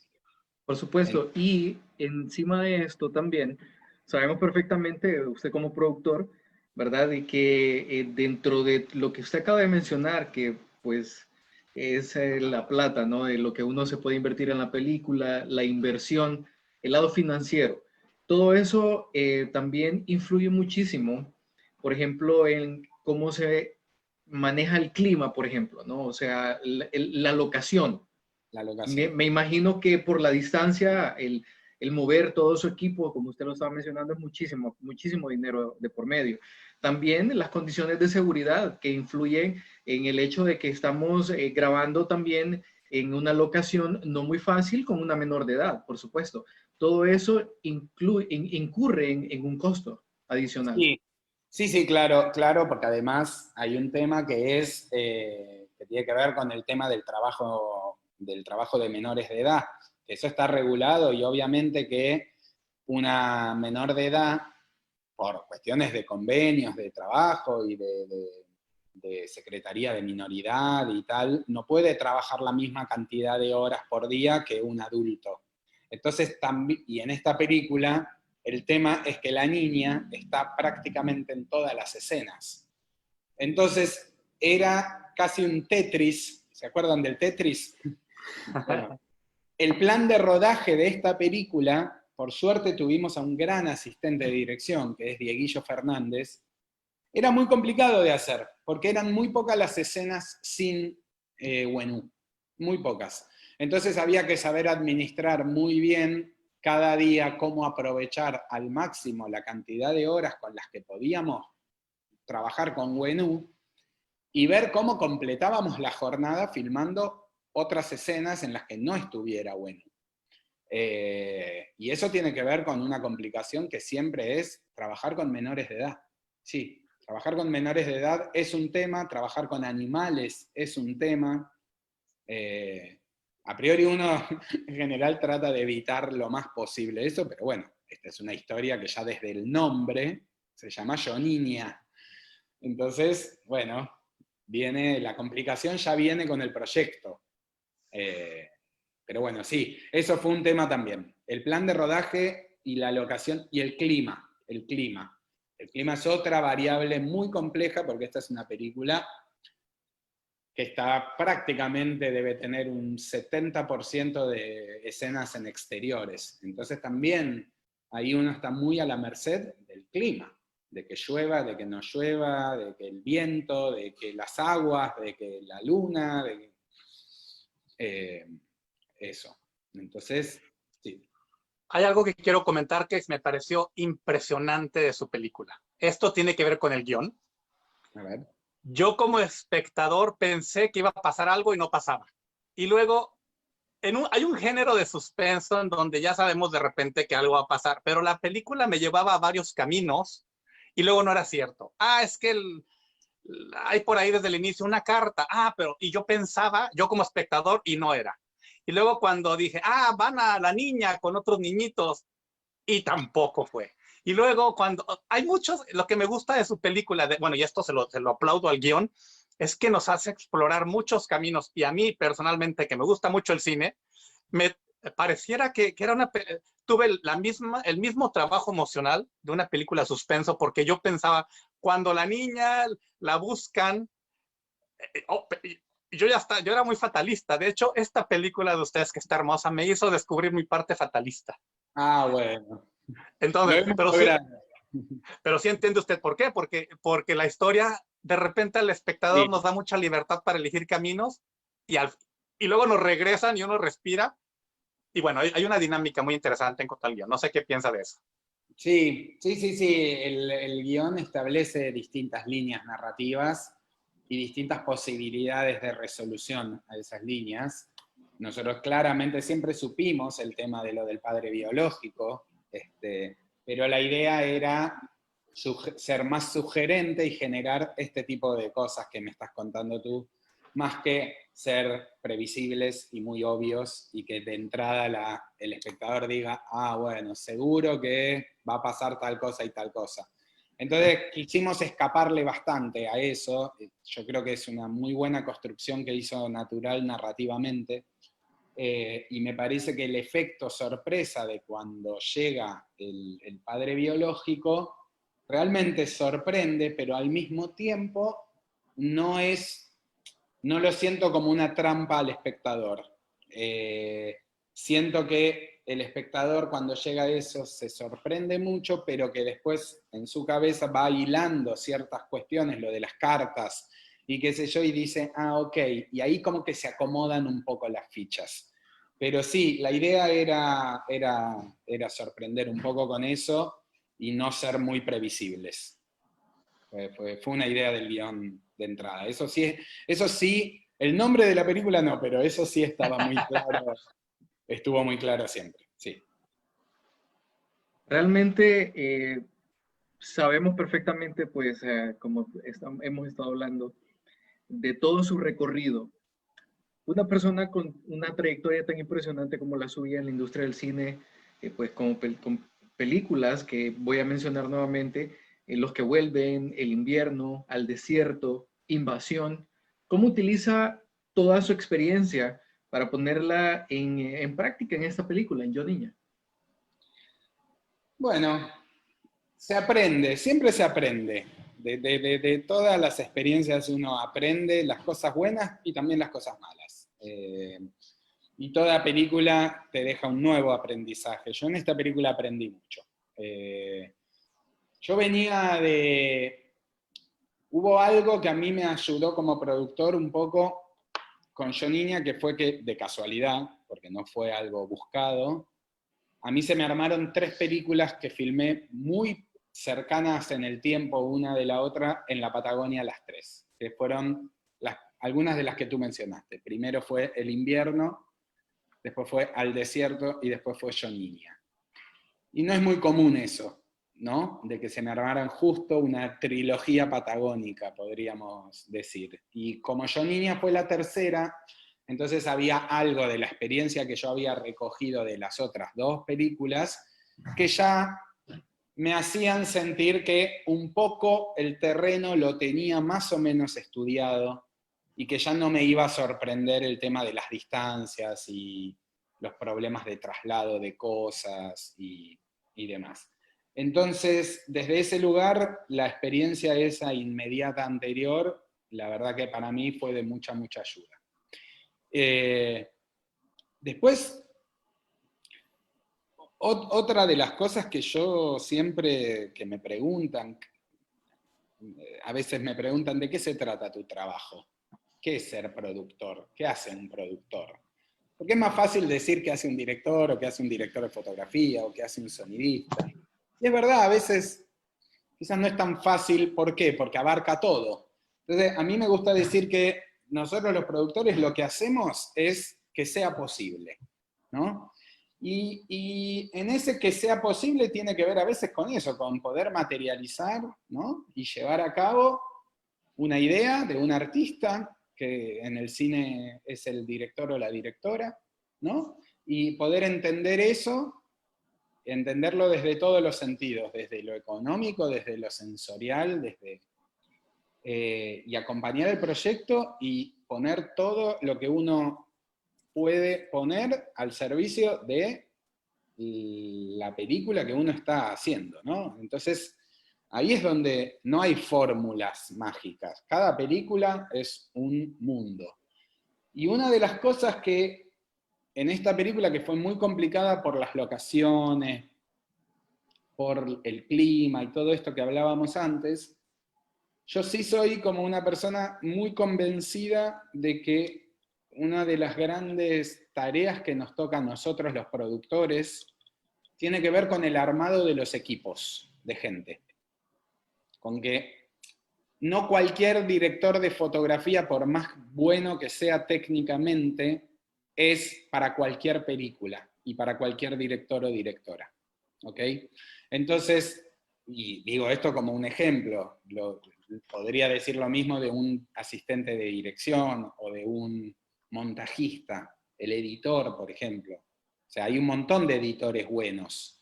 Por supuesto, y encima de esto también, sabemos perfectamente, usted como productor, ¿verdad? De que dentro de lo que usted acaba de mencionar, que pues es la plata, ¿no? De lo que uno se puede invertir en la película, la inversión, el lado financiero, todo eso también influye muchísimo, por ejemplo, en cómo se maneja el clima, por ejemplo, ¿no? O sea, la locación. La locación. Me imagino que por la distancia, el mover todo su equipo, como usted lo estaba mencionando, es muchísimo, muchísimo dinero de por medio. También las condiciones de seguridad que influyen en el hecho de que estamos grabando también en una locación no muy fácil con una menor de edad, por supuesto. Todo eso incurre en un costo adicional. Sí, sí, claro, claro, porque además hay un tema que es, que tiene que ver con el tema del trabajo de menores de edad, que eso está regulado y obviamente que una menor de edad, por cuestiones de convenios de trabajo y de Secretaría de Minoridad y tal, no puede trabajar la misma cantidad de horas por día que un adulto. Entonces, y en esta película, el tema es que la niña está prácticamente en todas las escenas. Entonces, era casi un Tetris. ¿Se acuerdan del Tetris? Bueno, el plan de rodaje de esta película, por suerte tuvimos a un gran asistente de dirección, que es Dieguillo Fernández. Era muy complicado de hacer, porque eran muy pocas las escenas sin Wenú, muy pocas. Entonces había que saber administrar muy bien cada día cómo aprovechar al máximo la cantidad de horas con las que podíamos trabajar con Wenú y ver cómo completábamos la jornada filmando otras escenas en las que no estuviera Wenú. Y eso tiene que ver con una complicación que siempre es trabajar con menores de edad. Sí, trabajar con menores de edad es un tema, trabajar con animales es un tema. A priori uno en general trata de evitar lo más posible eso, pero bueno, esta es una historia que ya desde el nombre se llama Yoniña. Entonces, bueno, la complicación ya viene con el proyecto. Pero bueno, sí, eso fue un tema también. El plan de rodaje y la locación y el clima. El clima es otra variable muy compleja porque esta es una película que está prácticamente, debe tener un 70% de escenas en exteriores. Entonces también ahí uno está muy a la merced del clima, de que llueva, de que no llueva, de que el viento, de que las aguas, de que la luna, de que, eso. Entonces, sí. Hay algo que quiero comentar que me pareció impresionante de su película. Esto tiene que ver con el guión. A ver. Yo como espectador pensé que iba a pasar algo y no pasaba. Y luego hay un género de suspenso en donde ya sabemos de repente que algo va a pasar, pero la película me llevaba a varios caminos y luego no era cierto. Es que hay por ahí desde el inicio una carta. Y yo pensaba, yo como espectador, y no era. Y luego cuando dije, van a la niña con otros niñitos, y tampoco fue. Y luego cuando hay muchos, lo que me gusta de su película, y esto se lo aplaudo al guión, es que nos hace explorar muchos caminos. Y a mí personalmente, que me gusta mucho el cine, me pareciera que era tuve el mismo trabajo emocional de una película suspenso, porque yo pensaba, cuando la niña la buscan, yo era muy fatalista. De hecho, esta película de ustedes, que está hermosa, me hizo descubrir mi parte fatalista. Bueno. Entonces, pero sí entiende usted por qué, porque la historia, de repente al espectador nos da mucha libertad para elegir caminos y luego nos regresan y uno respira Y bueno, hay una dinámica muy interesante en cuanto al guión. No sé qué piensa de eso. Sí. El guión establece distintas líneas narrativas y distintas posibilidades de resolución a esas líneas. Nosotros claramente siempre supimos el tema de lo del padre biológico, pero la idea era ser más sugerente y generar este tipo de cosas que me estás contando tú, más que ser previsibles y muy obvios y que de entrada el espectador diga, ah, bueno, seguro que va a pasar tal cosa y tal cosa. Entonces quisimos escaparle bastante a eso. Yo creo que es una muy buena construcción que hizo Natural narrativamente, y me parece que el efecto sorpresa de cuando llega el padre biológico realmente sorprende, pero al mismo tiempo no lo siento como una trampa al espectador. Siento que el espectador cuando llega a eso se sorprende mucho, pero que después en su cabeza va hilando ciertas cuestiones, lo de las cartas y qué sé yo, y dice, ah, ok, y ahí como que se acomodan un poco las fichas. Pero sí, la idea era sorprender un poco con eso y no ser muy previsibles. Fue una idea del guión de entrada. Eso sí, el nombre de la película no, pero eso sí estaba muy claro, estuvo muy claro siempre, sí. Realmente sabemos perfectamente, pues, como hemos estado hablando, de todo su recorrido. Una persona con una trayectoria tan impresionante como la suya en la industria del cine, pues con películas que voy a mencionar nuevamente, Los que vuelven, El invierno, Al desierto, Invasión, ¿cómo utiliza toda su experiencia para ponerla en práctica en esta película, en Yo Niña? Bueno, se aprende, siempre se aprende. De todas las experiencias uno aprende las cosas buenas y también las cosas malas. Y toda película te deja un nuevo aprendizaje. Yo en esta película aprendí mucho. Yo venía de... Hubo algo que a mí me ayudó como productor un poco con Yo Niña, que fue que, de casualidad, porque no fue algo buscado, a mí se me armaron 3 películas que filmé muy cercanas en el tiempo una de la otra en la Patagonia, las 3, que fueron algunas de las que tú mencionaste. Primero fue El invierno, después fue Al desierto y después fue Yo Niña. Y no es muy común eso, ¿no? De que se me armaran justo una trilogía patagónica, podríamos decir. Y como Yo Niña fue la tercera, entonces había algo de la experiencia que yo había recogido de las otras 2 películas que ya me hacían sentir que un poco el terreno lo tenía más o menos estudiado y que ya no me iba a sorprender el tema de las distancias y los problemas de traslado de cosas y demás. Entonces, desde ese lugar, la experiencia esa inmediata anterior, la verdad que para mí fue de mucha, mucha ayuda. Después, otra de las cosas que yo siempre, que me preguntan, a veces me preguntan, ¿de qué se trata tu trabajo? ¿Qué es ser productor? ¿Qué hace un productor? Porque es más fácil decir qué hace un director, o qué hace un director de fotografía, o qué hace un sonidista. Y es verdad, a veces quizás no es tan fácil. ¿Por qué? Porque abarca todo. Entonces, a mí me gusta decir que nosotros los productores lo que hacemos es que sea posible, ¿no? Y en ese que sea posible tiene que ver a veces con eso, con poder materializar, ¿no? Y llevar a cabo una idea de un artista, que en el cine es el director o la directora, ¿no? Y poder entender eso, entenderlo desde todos los sentidos, desde lo económico, desde lo sensorial, y acompañar el proyecto y poner todo lo que uno puede poner al servicio de la película que uno está haciendo, ¿no? Entonces, ahí es donde no hay fórmulas mágicas. Cada película es un mundo. Y una de las cosas que en esta película, que fue muy complicada por las locaciones, por el clima y todo esto que hablábamos antes, yo sí soy como una persona muy convencida de que una de las grandes tareas que nos toca a nosotros los productores tiene que ver con el armado de los equipos de gente. Con que no cualquier director de fotografía, por más bueno que sea técnicamente, es para cualquier película y para cualquier director o directora. ¿Ok? Entonces, y digo esto como un ejemplo, podría decir lo mismo de un asistente de dirección o de un montajista, el editor, por ejemplo. O sea, hay un montón de editores buenos.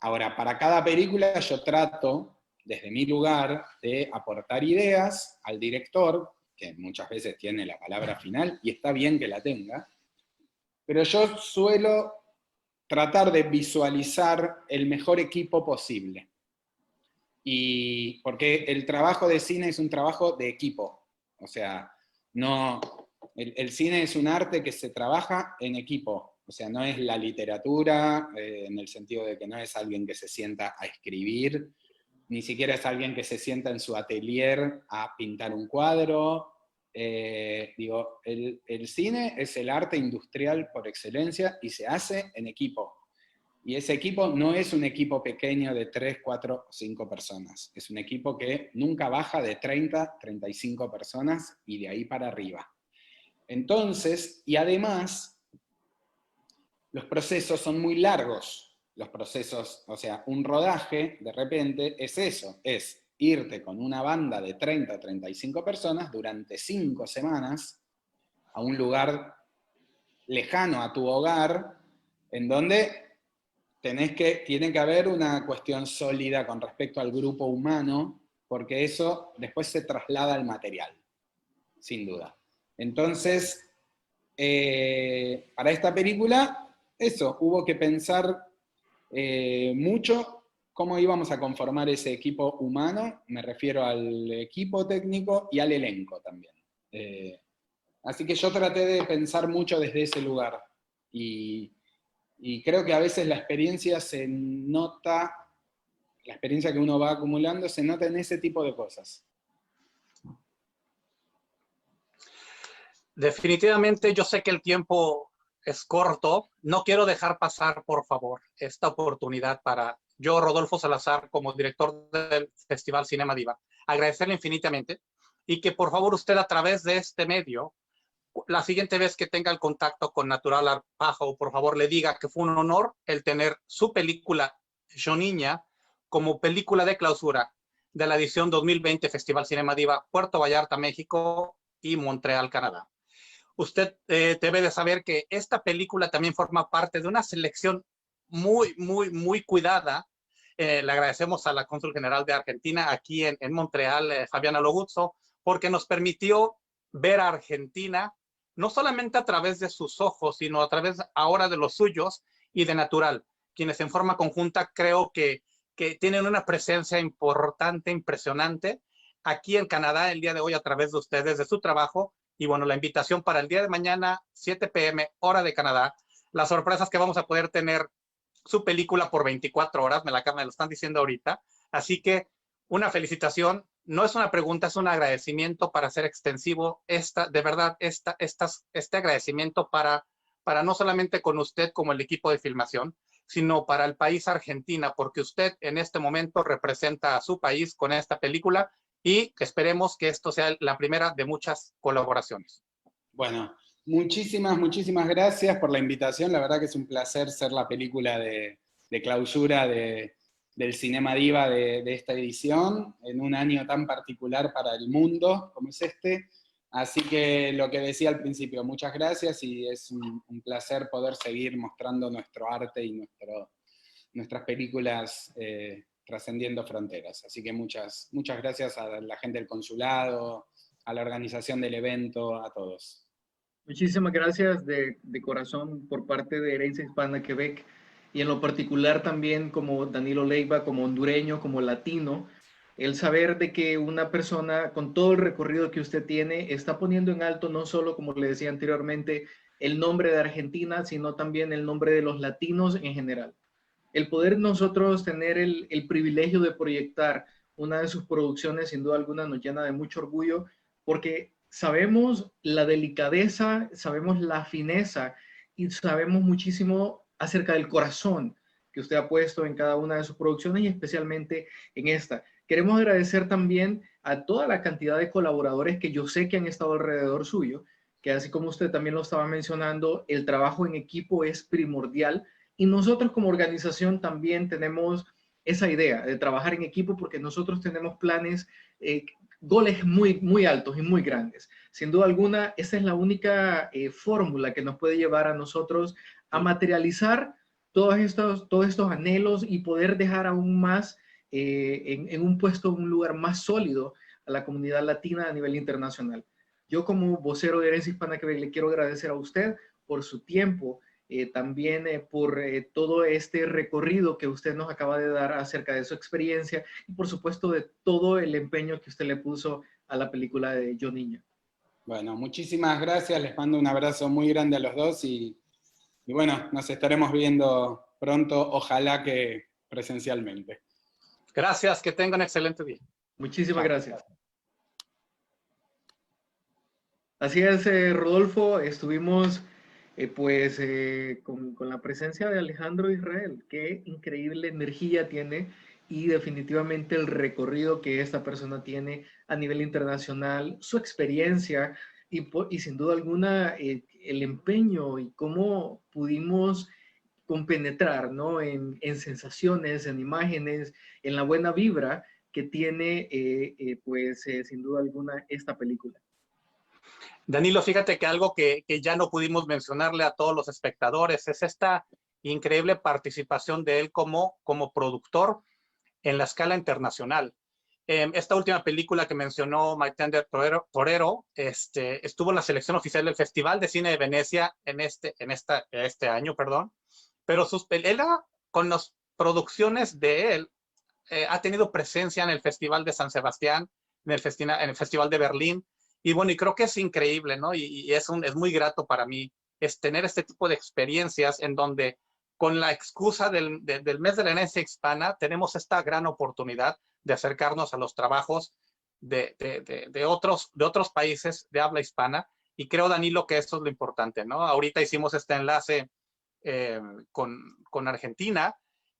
Ahora, para cada película yo trato, desde mi lugar, de aportar ideas al director, que muchas veces tiene la palabra final, y está bien que la tenga, pero yo suelo tratar de visualizar el mejor equipo posible. Y porque el trabajo de cine es un trabajo de equipo. O sea, no, el cine es un arte que se trabaja en equipo. O sea, no es la literatura, en el sentido de que no es alguien que se sienta a escribir, ni siquiera es alguien que se sienta en su atelier a pintar un cuadro. Digo, el cine es el arte industrial por excelencia y se hace en equipo. Y ese equipo no es un equipo pequeño de 3, 4 o 5 personas. Es un equipo que nunca baja de 30, 35 personas y de ahí para arriba. Entonces, y además, los procesos son muy largos. Los procesos, o sea, un rodaje, de repente, es eso, es irte con una banda de 30, 35 personas durante 5 semanas a un lugar lejano a tu hogar, en donde tiene que haber una cuestión sólida con respecto al grupo humano, porque eso después se traslada al material, sin duda. Entonces, para esta película, eso, hubo que pensar mucho cómo íbamos a conformar ese equipo humano, me refiero al equipo técnico y al elenco también. Así que yo traté de pensar mucho desde ese lugar, y creo que a veces la experiencia se nota, la experiencia que uno va acumulando se nota en ese tipo de cosas. Definitivamente yo sé que el tiempo es corto. No quiero dejar pasar, por favor, esta oportunidad para yo, Rodolfo Salazar, como director del Festival Cinema Diva, agradecerle infinitamente y que por favor usted a través de este medio, la siguiente vez que tenga el contacto con Natural Art Pajo, por favor le diga que fue un honor el tener su película Yo Niña como película de clausura de la edición 2020 Festival Cinema Diva Puerto Vallarta, México y Montreal, Canadá. Usted debe de saber que esta película también forma parte de una selección muy cuidada. Le agradecemos a la cónsul general de Argentina aquí en Montreal, Fabiana Loguzzo, porque nos permitió ver a Argentina no solamente a través de sus ojos, sino a través ahora de los suyos y de Natural, quienes en forma conjunta creo que tienen una presencia importante, impresionante, aquí en Canadá el día de hoy a través de ustedes, de su trabajo. Y bueno, la invitación para el día de mañana, 7 p.m., hora de Canadá. Las sorpresas que vamos a poder tener, su película por 24 horas, me lo están diciendo ahorita. Así que una felicitación. No es una pregunta, es un agradecimiento para hacer extensivo de verdad, este agradecimiento para no solamente con usted como el equipo de filmación, sino para el país Argentina, porque usted en este momento representa a su país con esta película y esperemos que esto sea la primera de muchas colaboraciones. Bueno, muchísimas gracias por la invitación. La verdad que es un placer ser la película de clausura del Cinema Diva de esta edición, en un año tan particular para el mundo como es este. Así que lo que decía al principio, muchas gracias, y es un placer poder seguir mostrando nuestro arte y nuestras películas trascendiendo fronteras. Así que muchas gracias a la gente del consulado, a la organización del evento, a todos. Muchísimas gracias de corazón por parte de Herencia Hispana Quebec, y en lo particular también como Danilo Leiva, como hondureño, como latino, el saber de que una persona con todo el recorrido que usted tiene está poniendo en alto no solo, como le decía anteriormente, el nombre de Argentina, sino también el nombre de los latinos en general. El poder nosotros tener el privilegio de proyectar una de sus producciones, sin duda alguna, nos llena de mucho orgullo, porque sabemos la delicadeza, sabemos la fineza y sabemos muchísimo acerca del corazón que usted ha puesto en cada una de sus producciones y especialmente en esta. Queremos agradecer también a toda la cantidad de colaboradores que yo sé que han estado alrededor suyo, que así como usted también lo estaba mencionando, el trabajo en equipo es primordial y nosotros como organización también tenemos esa idea de trabajar en equipo porque nosotros tenemos planes, goles muy altos y muy grandes. Sin duda alguna, esa es la única fórmula que nos puede llevar a nosotros a materializar todos estos anhelos y poder dejar aún más en un puesto, un lugar más sólido a la comunidad latina a nivel internacional. Yo como vocero de Herencia Hispana Quebec le quiero agradecer a usted por su tiempo, también por todo este recorrido que usted nos acaba de dar acerca de su experiencia y por supuesto de todo el empeño que usted le puso a la película de Yo Niña. Bueno, muchísimas gracias, les mando un abrazo muy grande a los dos y bueno, nos estaremos viendo pronto, ojalá que presencialmente. Gracias, que tengan un excelente día. Muchísimas gracias. Así es, Rodolfo, estuvimos con la presencia de Alejandro Israel. Qué increíble energía tiene y definitivamente el recorrido que esta persona tiene a nivel internacional, su experiencia y sin duda alguna el empeño y cómo pudimos compenetrar, ¿no? En sensaciones, en imágenes, en la buena vibra que tiene sin duda alguna esta película. Danilo, fíjate que algo que ya no pudimos mencionarle a todos los espectadores es esta increíble participación de él como productor en la escala internacional. Esta última película que mencionó Maitender Torero estuvo en la selección oficial del Festival de Cine de Venecia este año, pero con las producciones de él ha tenido presencia en el Festival de San Sebastián, en el Festival de Berlín, y bueno, y creo que es increíble, ¿no? Y es muy grato para mí tener este tipo de experiencias en donde con la excusa del mes de la herencia hispana tenemos esta gran oportunidad de acercarnos a los trabajos de otros países de habla hispana, y creo, Danilo, que esto es lo importante, ¿no? Ahorita hicimos este enlace con Argentina,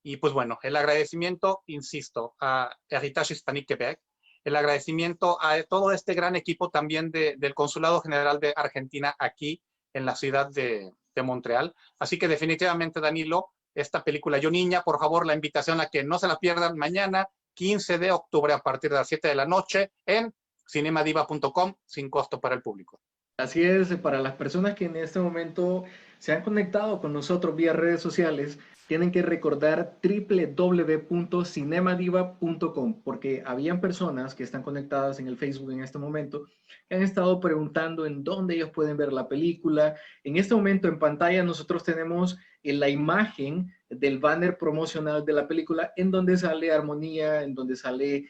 y pues bueno, el agradecimiento, insisto, a Heritage Hispanique Quebec, el agradecimiento a todo este gran equipo también del Consulado General de Argentina aquí en la ciudad de Montreal. Así que definitivamente, Danilo, esta película Yo Niña, por favor, la invitación a que no se la pierdan mañana, 15 de octubre, a partir de las 7 de la noche, en cinemadiva.com, sin costo para el público. Así es, para las personas que en este momento se han conectado con nosotros vía redes sociales, tienen que recordar www.cinemadiva.com, porque habían personas que están conectadas en el Facebook en este momento que han estado preguntando en dónde ellos pueden ver la película. En este momento en pantalla nosotros tenemos la imagen del banner promocional de la película en donde sale Armonía, en donde sale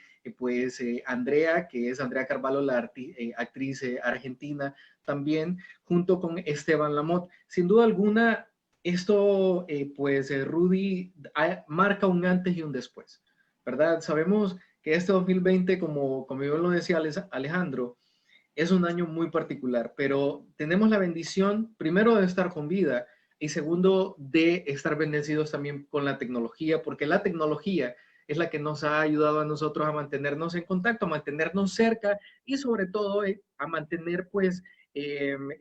Andrea, que es Andrea Carvalho, la actriz argentina, también junto con Esteban Lamotte. Sin duda alguna, esto, Rudy marca un antes y un después, ¿verdad? Sabemos que este 2020, como yo lo decía Alejandro, es un año muy particular, pero tenemos la bendición, primero, de estar con vida y segundo, de estar bendecidos también con la tecnología, porque la tecnología es la que nos ha ayudado a nosotros a mantenernos en contacto, a mantenernos cerca y sobre todo a mantener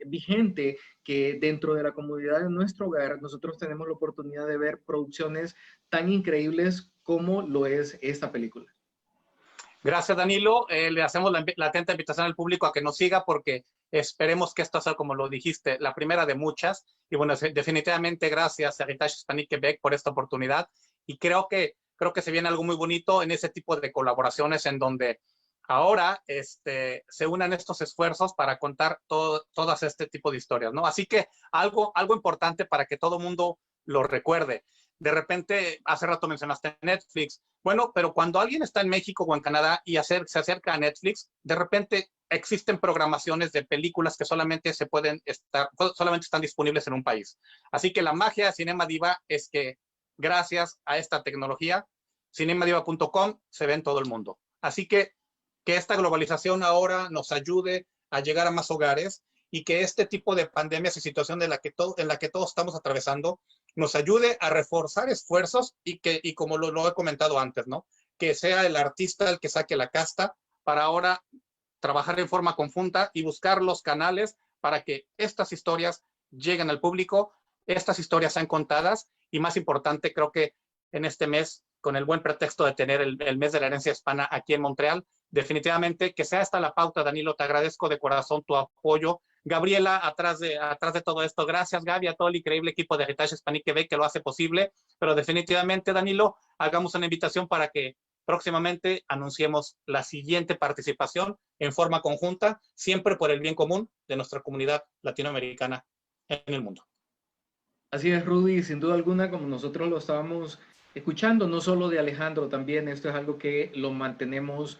vigente que dentro de la comunidad de nuestro hogar nosotros tenemos la oportunidad de ver producciones tan increíbles como lo es esta película. Gracias, Danilo. Le hacemos la atenta invitación al público a que nos siga, porque esperemos que esto sea, como lo dijiste, la primera de muchas. Y bueno, definitivamente gracias a Heritage Hispanique Quebec por esta oportunidad. Y creo que se viene algo muy bonito en ese tipo de colaboraciones en donde ahora se unan estos esfuerzos para contar todas este tipo de historias, ¿no? Así que algo importante para que todo mundo lo recuerde. De repente, hace rato mencionaste Netflix. Bueno, pero cuando alguien está en México o en Canadá y se acerca a Netflix, de repente existen programaciones de películas que solamente están disponibles en un país. Así que la magia de Cinema Diva es que gracias a esta tecnología, cinemadiva.com se ve en todo el mundo. Así que esta globalización ahora nos ayude a llegar a más hogares y que este tipo de pandemias y situación en la que todos estamos atravesando nos ayude a reforzar esfuerzos y como lo he comentado antes, ¿no? Que sea el artista el que saque la casta para ahora trabajar en forma conjunta y buscar los canales para que estas historias lleguen al público, estas historias sean contadas y más importante, creo que en este mes, con el buen pretexto de tener el mes de la herencia hispana aquí en Montreal, definitivamente que sea esta la pauta, Danilo, te agradezco de corazón tu apoyo. Gabriela, atrás de todo esto, gracias Gaby, a todo el increíble equipo de Heritage Hispanic Quebec que lo hace posible, pero definitivamente, Danilo, hagamos una invitación para que próximamente anunciemos la siguiente participación en forma conjunta, siempre por el bien común de nuestra comunidad latinoamericana en el mundo. Así es, Rudy, sin duda alguna, como nosotros lo estábamos escuchando, no solo de Alejandro, también esto es algo que lo mantenemos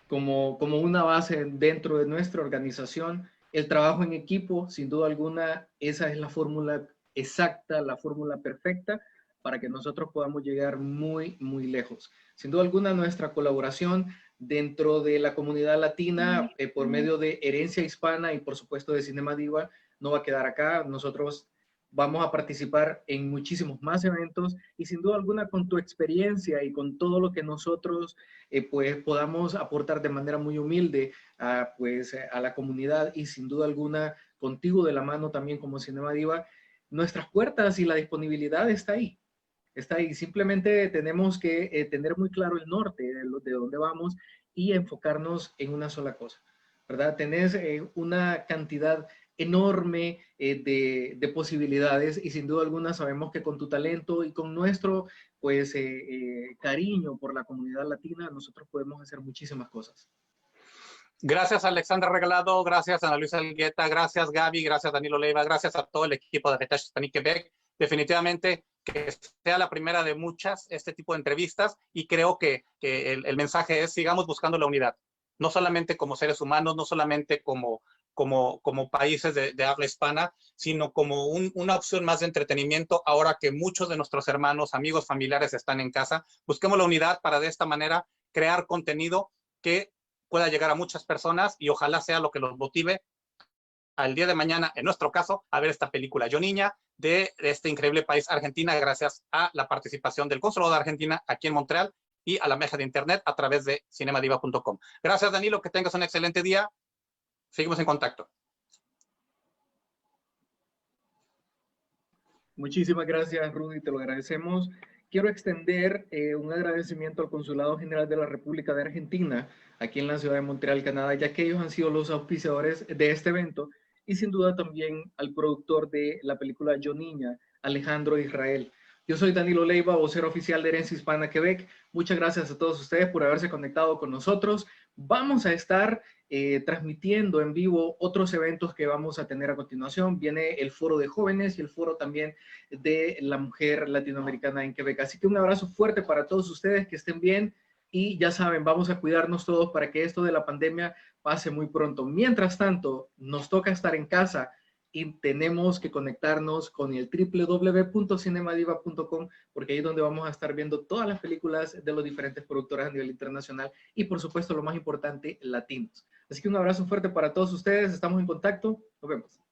como una base dentro de nuestra organización. El trabajo en equipo, sin duda alguna, esa es la fórmula exacta, la fórmula perfecta para que nosotros podamos llegar muy, muy lejos. Sin duda alguna, nuestra colaboración dentro de la comunidad latina por medio de Herencia Hispana y por supuesto de Cinema Diva no va a quedar acá. Nosotros vamos a participar en muchísimos más eventos y sin duda alguna con tu experiencia y con todo lo que nosotros pues podamos aportar de manera muy humilde a la comunidad y sin duda alguna contigo de la mano también como Cinema Diva, nuestras puertas y la disponibilidad está ahí. Está ahí. Simplemente tenemos que tener muy claro el norte de dónde vamos y enfocarnos en una sola cosa, ¿verdad? Tenés una cantidad enorme de posibilidades y sin duda alguna sabemos que con tu talento y con nuestro pues cariño por la comunidad latina nosotros podemos hacer muchísimas cosas. Gracias Alexandra Regalado, gracias Ana Luisa Elgueta, gracias Gaby, gracias Danilo Leiva, gracias a todo el equipo de Heritage Hispanic Quebec. Definitivamente que sea la primera de muchas este tipo de entrevistas y creo que el mensaje es sigamos buscando la unidad, no solamente como seres humanos, no solamente como países de habla hispana, sino como una opción más de entretenimiento ahora que muchos de nuestros hermanos, amigos, familiares están en casa. Busquemos la unidad para de esta manera crear contenido que pueda llegar a muchas personas y ojalá sea lo que los motive al día de mañana, en nuestro caso, a ver esta película Yo Niña de este increíble país Argentina, gracias a la participación del Consulado de Argentina aquí en Montreal y a la meja de internet a través de cinemadiva.com. Gracias Danilo, que tengas un excelente día. Seguimos en contacto. Muchísimas gracias, Rudy, te lo agradecemos. Quiero extender un agradecimiento al Consulado General de la República de Argentina, aquí en la ciudad de Montreal, Canadá, ya que ellos han sido los auspiciadores de este evento, y sin duda también al productor de la película Yo Niña, Alejandro Israel. Yo soy Danilo Leiva, vocero oficial de Herencia Hispana Quebec. Muchas gracias a todos ustedes por haberse conectado con nosotros. Vamos a estar transmitiendo en vivo otros eventos que vamos a tener a continuación. Viene el foro de jóvenes y el foro también de la mujer latinoamericana en Quebec. Así que un abrazo fuerte para todos ustedes, que estén bien y ya saben, vamos a cuidarnos todos para que esto de la pandemia pase muy pronto. Mientras tanto, nos toca estar en casa y tenemos que conectarnos con el www.cinemadiva.com porque ahí es donde vamos a estar viendo todas las películas de los diferentes productores a nivel internacional y por supuesto lo más importante, latinos. Así que un abrazo fuerte para todos ustedes, estamos en contacto, nos vemos.